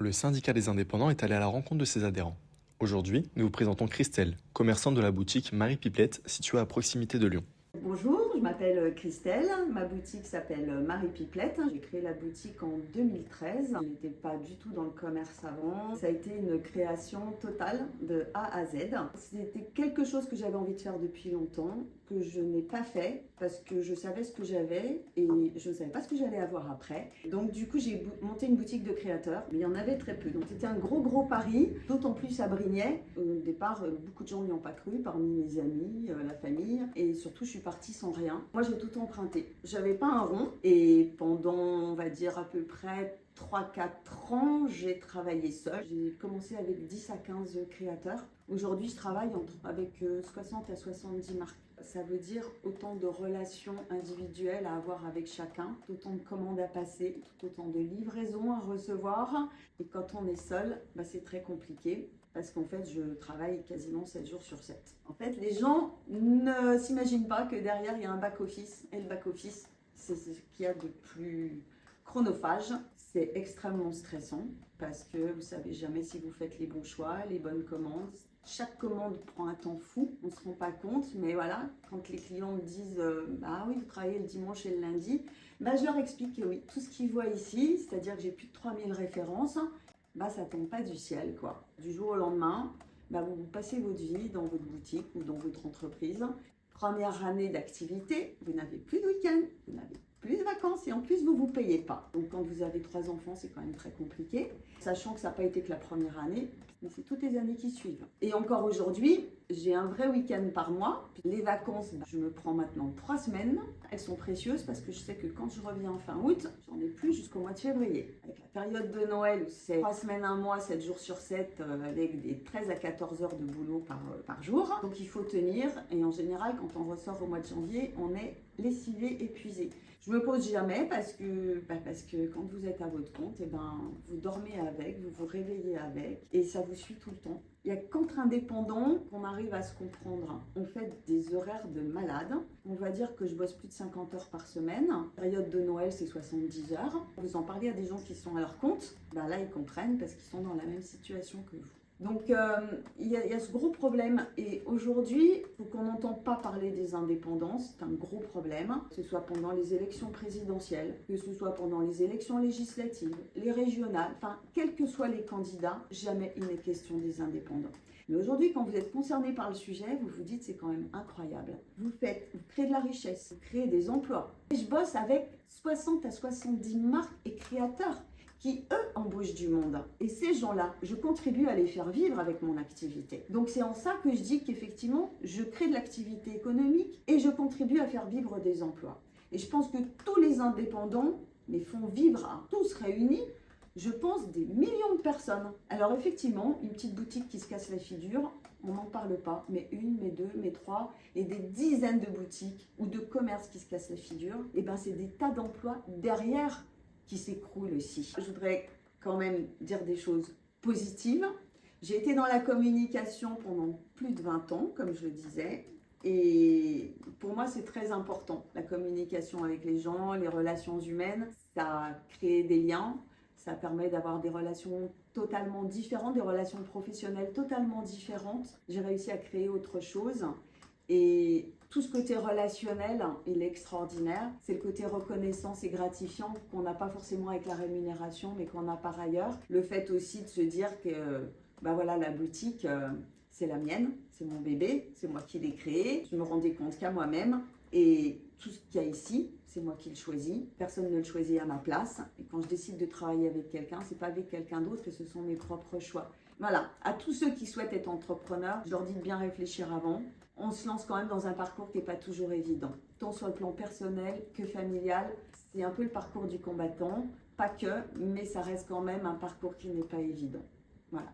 Le syndicat des indépendants est allé à la rencontre de ses adhérents. Aujourd'hui, nous vous présentons Christelle, commerçante de la boutique Marie Pipelette située à proximité de Lyon. Bonjour, je m'appelle Christelle, ma boutique s'appelle Marie Pipelette. J'ai créé la boutique en 2013, je n'étais pas du tout dans le commerce avant. Ça a été une création totale de A à Z. C'était quelque chose que j'avais envie de faire depuis longtemps, que je n'ai pas fait parce que je savais ce que j'avais et je ne savais pas ce que j'allais avoir après. Donc du coup j'ai monté une boutique de créateurs, mais il y en avait très peu. Donc c'était un gros pari, d'autant plus à Brignais. Au départ, beaucoup de gens n'y ont pas cru, parmi mes amis, la famille, et surtout je suis partie sans rien. Moi j'ai tout emprunté. J'avais pas un rond et pendant, on va dire à peu près 3-4 ans, j'ai travaillé seule. J'ai commencé avec 10 à 15 créateurs. Aujourd'hui, je travaille avec 60 à 70 marques. Ça veut dire autant de relations individuelles à avoir avec chacun, autant de commandes à passer, tout autant de livraisons à recevoir. Et quand on est seul, c'est très compliqué parce qu'en fait, je travaille quasiment 7 jours sur 7. En fait, les gens ne s'imaginent pas que derrière, il y a un back-office. Et le back-office, c'est ce qu'il y a de plus chronophage. C'est extrêmement stressant parce que vous ne savez jamais si vous faites les bons choix, les bonnes commandes. Chaque commande prend un temps fou, on ne se rend pas compte, mais voilà, quand les clients me disent ah oui, vous travaillez le dimanche et le lundi, je leur explique que oui, tout ce qu'ils voient ici, c'est-à-dire que j'ai plus de 3000 références, ça ne tombe pas du ciel, quoi. Du jour au lendemain, vous passez votre vie dans votre boutique ou dans votre entreprise. Première année d'activité, vous n'avez plus de week-end, vous n'avez plus de vacances et en plus vous ne vous payez pas. Donc quand vous avez 3 enfants, c'est quand même très compliqué, sachant que ça n'a pas été que la première année, mais c'est toutes les années qui suivent. Et encore aujourd'hui, j'ai un vrai week-end par mois. Les vacances, je me prends maintenant 3 semaines. Elles sont précieuses parce que je sais que quand je reviens fin août, j'en ai plus jusqu'au mois de février. Avec la période de Noël où c'est 3 semaines, un mois, 7 jours sur 7, avec des 13 à 14 heures de boulot par jour. Donc il faut tenir et en général, quand on ressort au mois de janvier, on est lessivé, épuisé. Je me pose jamais parce que quand vous êtes à votre compte, vous dormez avec, vous vous réveillez avec et ça vous suit tout le temps. Il n'y a qu'entre indépendants qu'on arrive à se comprendre. On fait des horaires de malade. On va dire que je bosse plus de 50 heures par semaine. La période de Noël, c'est 70 heures. Vous en parlez à des gens qui sont à leur compte, là, ils comprennent parce qu'ils sont dans la même situation que vous. Donc, il y a ce gros problème. Et aujourd'hui, il faut qu'on n'entende pas parler des indépendants. C'est un gros problème. Que ce soit pendant les élections présidentielles, que ce soit pendant les élections législatives, les régionales, quels que soient les candidats, jamais il n'est question des indépendants. Mais aujourd'hui, quand vous êtes concerné par le sujet, vous vous dites c'est quand même incroyable. Vous créez de la richesse, vous créez des emplois. Et je bosse avec 60 à 70 marques et créateurs qui, eux, embauchent du monde. Et ces gens-là, je contribue à les faire vivre avec mon activité. Donc c'est en ça que je dis qu'effectivement, je crée de l'activité économique et je contribue à faire vivre des emplois. Et je pense que tous les indépendants les font vivre à tous réunis, je pense, des millions de personnes. Alors effectivement, une petite boutique qui se casse la figure, on n'en parle pas, mais 1, mais 2, mais 3, et des dizaines de boutiques ou de commerces qui se cassent la figure, c'est des tas d'emplois derrière qui s'écroulent aussi. Je voudrais quand même dire des choses positives. J'ai été dans la communication pendant plus de 20 ans, comme je le disais, et pour moi, c'est très important. La communication avec les gens, les relations humaines, ça crée des liens. Ça permet d'avoir des relations totalement différentes, des relations professionnelles totalement différentes. J'ai réussi à créer autre chose. Et tout ce côté relationnel, il est extraordinaire. C'est le côté reconnaissance et gratifiant qu'on n'a pas forcément avec la rémunération, mais qu'on a par ailleurs. Le fait aussi de se dire que la boutique, c'est la mienne, c'est mon bébé, c'est moi qui l'ai créé. Je me rendais compte qu'à moi-même. Et tout ce qu'il y a ici, c'est moi qui le choisis. Personne ne le choisit à ma place. Et quand je décide de travailler avec quelqu'un, c'est pas avec quelqu'un d'autre, ce sont mes propres choix. Voilà, à tous ceux qui souhaitent être entrepreneurs, je leur dis de bien réfléchir avant. On se lance quand même dans un parcours qui n'est pas toujours évident. Tant sur le plan personnel que familial, c'est un peu le parcours du combattant. Pas que, mais ça reste quand même un parcours qui n'est pas évident. Voilà.